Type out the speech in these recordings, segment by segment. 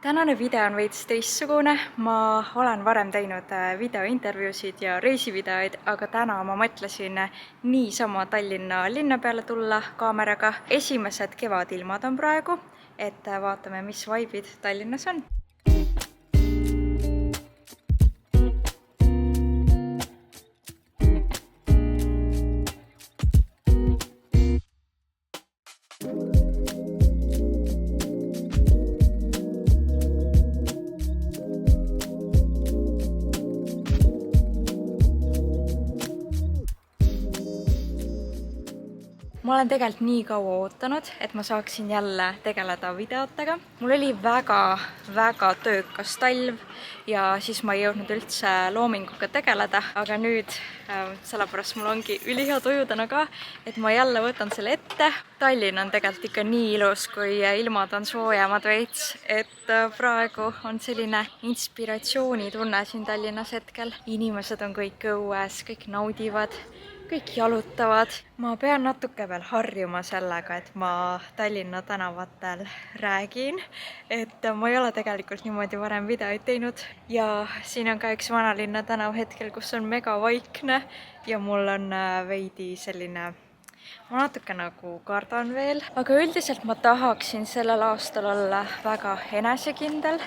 Tänane video on veits teistsugune, ma olen varem teinud videointervjuusid ja reisivideoid, aga täna ma mõtlesin niisama Tallinna linna peale tulla kaameraga. Esimesed kevadilmad on praegu, et vaatame, mis vaibid Tallinnas on. Ma olen tegelikult nii kaua ootanud, et ma saaksin jälle tegeleda videotega. Mul oli väga töökas talv ja siis ma ei jõudnud üldse loominguga tegeleda, aga nüüd sellepärast mul ongi ülihea tuju täna ka, et ma jälle võtan selle ette. Tallinn on tegelikult ikka nii ilus, kui ilmad on soojemad veits, et praegu on selline inspiratsioonitunne siin Tallinnas hetkel. Inimesed on kõik õues, kõik naudivad. Kõik jalutavad. Ma pean natuke veel harjuma sellega, et ma Tallinna tänavatel räägin, et ma ei ole tegelikult niimoodi varem videoid teinud. Ja siin on ka üks vanalinna tänav hetkel, kus on mega vaikne ja mul on veidi selline, ma natuke nagu kardan veel, aga üldiselt ma tahaksin sellel aastal olla väga enesekindel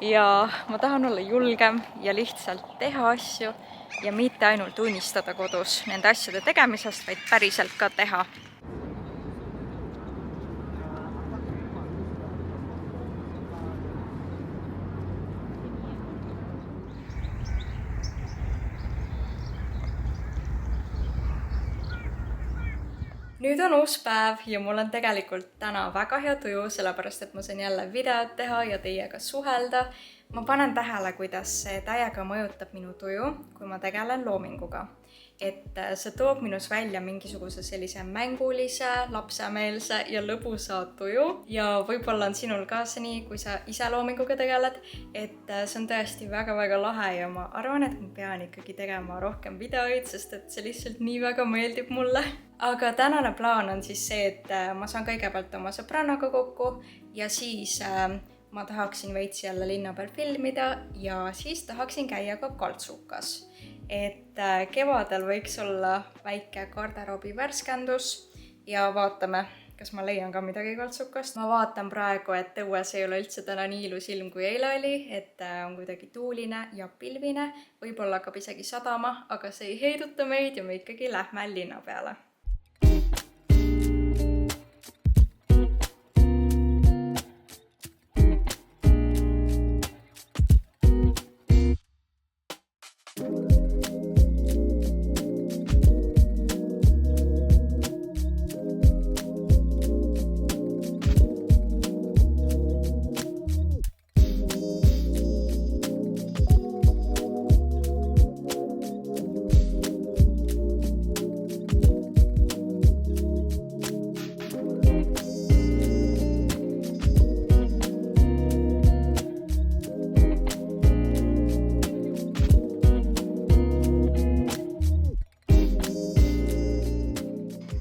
ja ma tahan olla julgem ja lihtsalt teha asju ja mitte ainult unistada kodus nende asjade tegemisest, vaid päriselt ka teha. Nüüd on uus päev ja mul on tegelikult täna väga hea tuju, sellepärast et ma saan jälle videot teha ja teiega suhelda. Ma panen tähele, kuidas see täiega mõjutab minu tuju, kui ma tegelen loominguga. Et see toob minus välja mingisuguse sellise mängulise, lapsemeelse ja lõbusa tuju. Ja võib-olla on sinul ka see nii, kui sa ise loominguga tegeled, et see on tõesti väga lahe ja ma arvan, et ma pean ikkagi tegema rohkem videoid, sest et see lihtsalt nii väga meeldib mulle. Aga tänane plaan on siis see, et ma saan kõigepealt oma sõbrannaga kokku ja siis ma tahaksin veits jälle linna peal filmida ja siis tahaksin käia ka Kaltsukas. Et kevadel võiks olla väike garderoobi värskendus ja vaatame, kas ma leian ka midagi Kaltsukast. Ma vaatan praegu, et õues ei ole üldse täna nii ilus ilm kui eile oli, et on kuidagi tuuline ja pilvine, võib-olla hakkab isegi sadama, aga see ei heiduta meid ja me ikkagi lähme linna peale.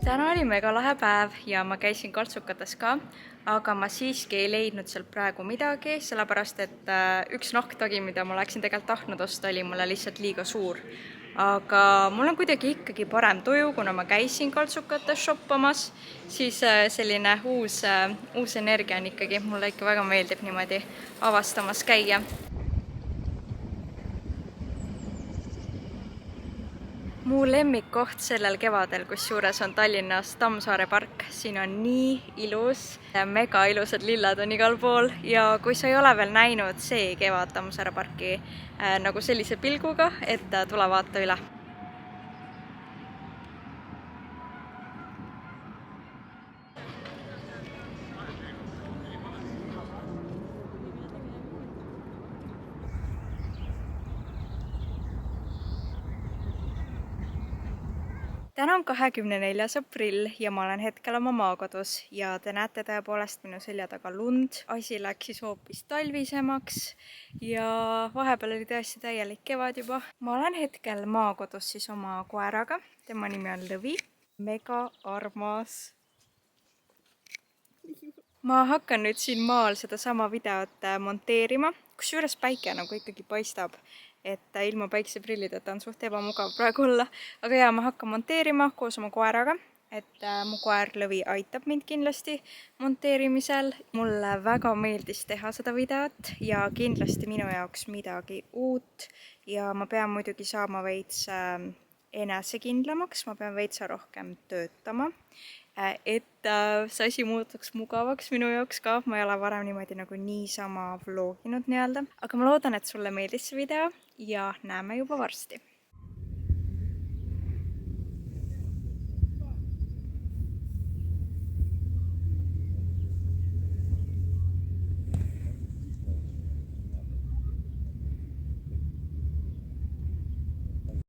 Täna oli mega lahe päev ja ma käisin Kaltsukates ka, aga ma siiski ei leidnud sealt praegu midagi, sellepärast et üks nahktagi, mida ma oleksin tegelikult tahtnud osta, oli mulle lihtsalt liiga suur. Aga mul on kuidagi ikkagi parem tuju, kuna ma käisin Kaltsukates shoppamas, siis selline uus energia on ikkagi, mulle ikka väga meeldib niimoodi avastamas käia. Mu lemmikkoht sellel kevadel, kus juures on Tallinnas Tammsaare park. Siin on nii ilus, mega ilusad lilled on igal pool ja kui sa ei ole veel näinud see kevad Tammsaare parki nagu sellise pilguga, et tule vaata üle. Täna on 24. aprill ja ma olen hetkel oma maakodus ja te näete tõepoolest minu selja taga lund. Asi läks siis hoopis talvisemaks ja vahepeal oli tõesti täielik kevad juba. Ma olen hetkel maakodus siis oma koeraga, tema nimi on Lõvi. Mega armas. ma hakkan nüüd siin maal sedasama videot monteerima, kusjuures päike nagu ikkagi paistab, et ilma päikseprillideta on suht ebamugav praegu olla. Aga jaa, ma hakkan monteerima koos oma koeraga, et mu koer Lõvi aitab mind kindlasti monteerimisel. Mulle väga meeldis teha seda videot ja kindlasti minu jaoks midagi uut ja ma pean muidugi saama veits enesekindlamaks, ma pean veitsa rohkem töötama, et see asi muutuks mugavaks minu jaoks ka. Ma ei ole varem niimoodi nagu niisama vloginud nii-öelda. Aga ma loodan, et sulle meeldis see video ja näeme juba varsti.